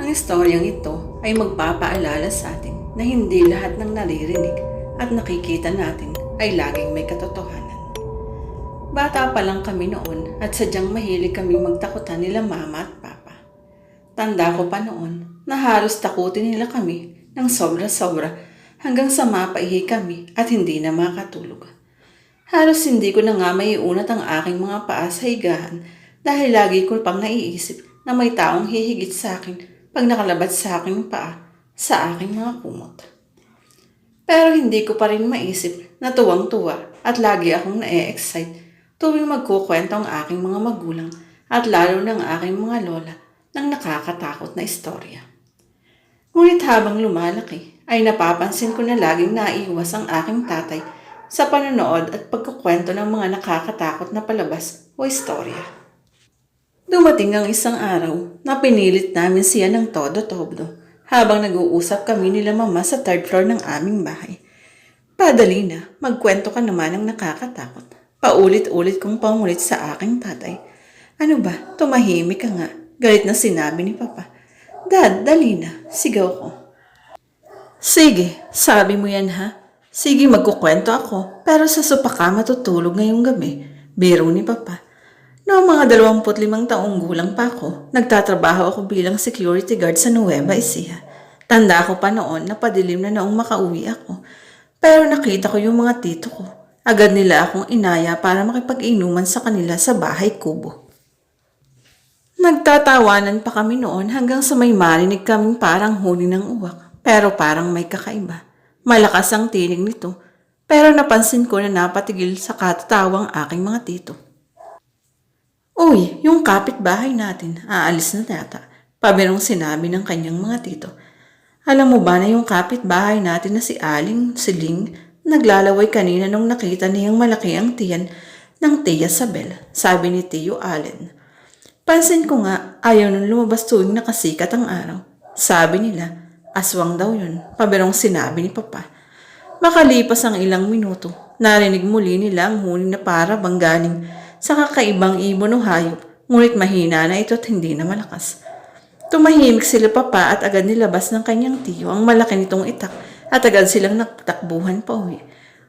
Ang istoryang ito ay magpapaalala sa atin na hindi lahat ng naririnig at nakikita natin ay laging may katotohanan. Bata pa lang kami noon at sadyang mahilig kami magtakutan nila mama at papa. Tanda ko pa noon na halos takutin nila kami ng sobra-sobra hanggang sa mapaihi kami at hindi na makatulog. Halos hindi ko na nga maiunat ang aking mga paa sa higaan dahil lagi ko pang naiisip na may taong hihigit sa akin pag nakalabas sa aking paa sa aking mga kumot. Pero hindi ko pa rin maisip na tuwang-tuwa at lagi akong na-excite tuwing magkukwento ang aking mga magulang at lalo ng aking mga lola ng nakakatakot na istorya. Ngunit habang lumalaki ay napapansin ko na laging naiiwas ang aking tatay sa panonood at pagkukwento ng mga nakakatakot na palabas o istorya. Dumating ang isang araw na pinilit namin siya ng todo-todo habang nag-uusap kami nila mama sa third floor ng aming bahay. Padali na, magkwento ka naman ng nakakatakot. Paulit-ulit kong pangulit sa aking tatay. Ano ba, tumahimik ka nga. Galit na sinabi ni Papa. Dad, dali na, sigaw ko. Sige, sabi mo yan ha. Sige, magkukwento ako, pero sa sopa ka matutulog ngayong gabi. Biro ni Papa. Noong mga 25 taong gulang pa ako, nagtatrabaho ako bilang security guard sa Nueva Ecija. Tanda ko pa noon na padilim na noong makauwi ako. Pero nakita ko yung mga tito ko. Agad nila akong inaya para makipag-inuman sa kanila sa bahay kubo. Nagtatawanan pa kami noon hanggang sa may marinig kaming parang huni ng uwak. Pero parang may kakaiba. Malakas ang tinig nito. Pero napansin ko na napatigil sa katatawang aking mga tito. Uy, yung kapitbahay natin, aalis na yata. Pabirong sinabi ng kanyang mga tito. Alam mo ba na yung kapitbahay natin na si Aling, si Ling, naglalaway kanina nung nakita niyang malaki ang tiyan ng Tia Sabel, sabi ni Tio Allen. Pansin ko nga, ayaw nung lumabas tuwing nakasikat ang araw. Sabi nila, aswang daw yun, pabirong sinabi ni Papa. Makalipas ang ilang minuto, narinig muli nila ang huni na para bang galing sa kakaibang ibon o hayop, ngunit mahina na ito at hindi na malakas. Tumahimik sila Papa at agad nilabas ng kanyang tiyo ang malaki nitong itak at agad silang nagtakbuhan pa uwi.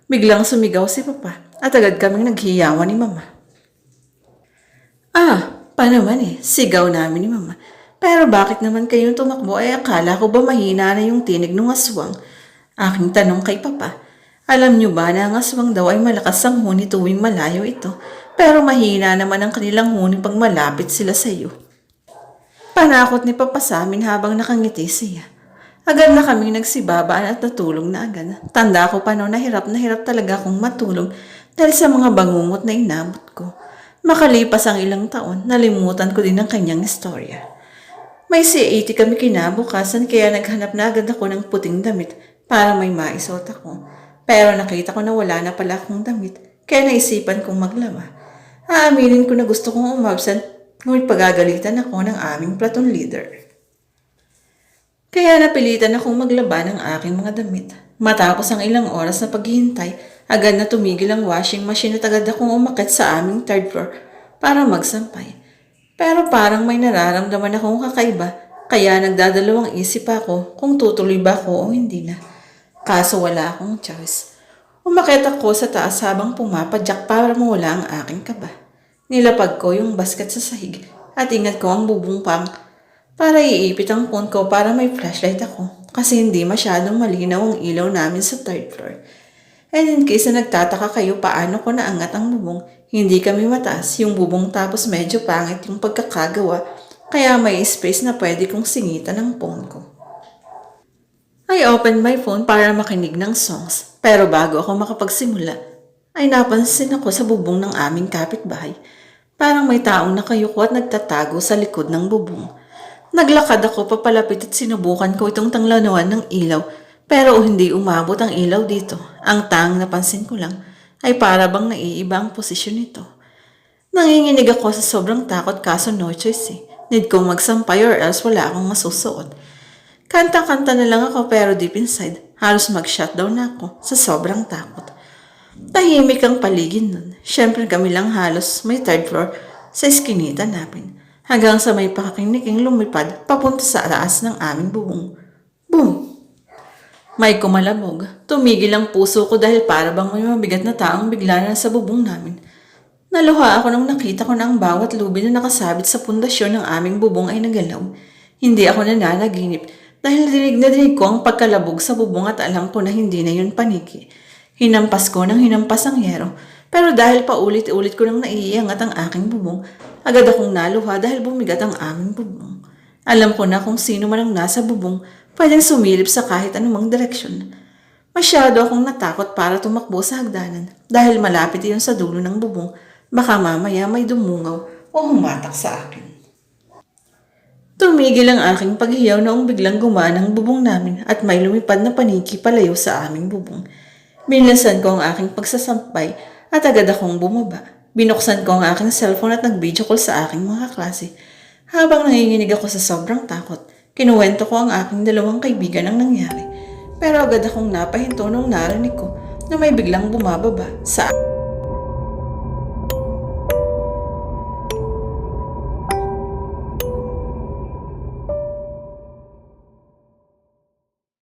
Biglang sumigaw si Papa at agad kaming naghiyawan ni Mama. Pa naman sigaw namin ni Mama. Pero bakit naman kayong tumakbo akala ko ba mahina na yung tinig ng aswang? Aking tanong kay Papa. Alam niyo ba na ang aswang daw ay malakas ang huni tuwing malayo ito, pero mahina naman ang kanilang huni pag malapit sila sa iyo. Panakot ni Papa sa amin habang nakangiti siya. Agad na kaming nagsibabaan at natulog na agad. Tanda ko pa noon na hirap talaga akong matulog dahil sa mga bangungot na inabot ko. Makalipas ang ilang taon, nalimutan ko din ang kanyang istorya. May C80 kami kinabukasan kaya naghanap na agad ako ng puting damit para may maisuot ako. Pero nakita ko na wala na pala akong damit kaya naisipan kong maglaba. Aaminin ko na gusto kong umabsent ngunit pagagalitan ako ng aming platoon leader. Kaya napilitan akong maglaba ng aking mga damit. Matapos ang ilang oras na paghihintay, agad na tumigil ang washing machine at agad akong umakyat sa aming third floor para magsampay. Pero parang may nararamdaman akong kakaiba kaya nagdadalawang isip ako kung tutuloy ba ako o hindi na. Kaso wala akong choice. Umakyat ako sa taas habang pumapadyak para mawala ang aking kaba. Nilapag ko yung basket sa sahig at ingat ko ang bubong pang para iipit ang phone ko para may flashlight ako kasi hindi masyadong malinaw ang ilaw namin sa third floor. And in case na nagtataka kayo paano ko naangat ang bubong, hindi kami mataas yung bubong tapos medyo pangit yung pagkakagawa kaya may space na pwede kong singitan ang phone ko. I opened my phone para makinig ng songs pero bago ako makapagsimula ay napansin ako sa bubong ng aming kapitbahay. Parang may taong nakayuko at nagtatago sa likod ng bubong. Naglakad ako papalapit at sinubukan ko itong tanglanawan ng ilaw pero hindi umabot ang ilaw dito. Ang tanging napansin ko lang ay para bang naiiba ang posisyon nito. Nanginginig ako sa sobrang takot kaso no choice Need kong magsampay or else wala akong masusuot. Kanta-kanta na lang ako pero deep inside, halos mag-shutdown na ako sa sobrang takot. Tahimik ang paligid nun. Siyempre kami lang halos may third floor sa eskinita namin. hanggang sa may pakakiniking lumipad papunta sa taas ng aming bubong. Boom! May kumalabog. Tumigil ang puso ko dahil para bang may mabigat na taong bigla na sa bubong namin. Naluha ako nang nakita ko na ang bawat lubi na nakasabit sa pundasyon ng aming bubong ay nagalaw. Hindi ako nananaginip dahil na dinig ko ang pagkalabog sa bubong at alam ko na hindi na yun paniki. Hinampas ko ng hinampas ang yero, pero dahil paulit-ulit ko nang naiiangat ang aking bubong, agad akong naluha dahil bumigat ang aming bubong. Alam ko na kung sino man ang nasa bubong, pwedeng sumilip sa kahit anumang direksyon. Masyado akong natakot para tumakbo sa hagdanan dahil malapit iyon sa dulo ng bubong. Baka mamaya may dumungaw o humatak sa akin. Tumigil ang aking paghiyaw noong biglang gumaan ang bubong namin at may lumipad na paniki palayo sa aming bubong. Binlasan ko ang aking pagsasampay at agad akong bumaba. Binuksan ko ang aking cellphone at nag-video call sa aking mga klase. Habang nanginginig ako sa sobrang takot, kinuwento ko ang aking dalawang kaibigan ang nangyari. Pero agad akong napahinto nung narinig ko na may biglang bumababa sa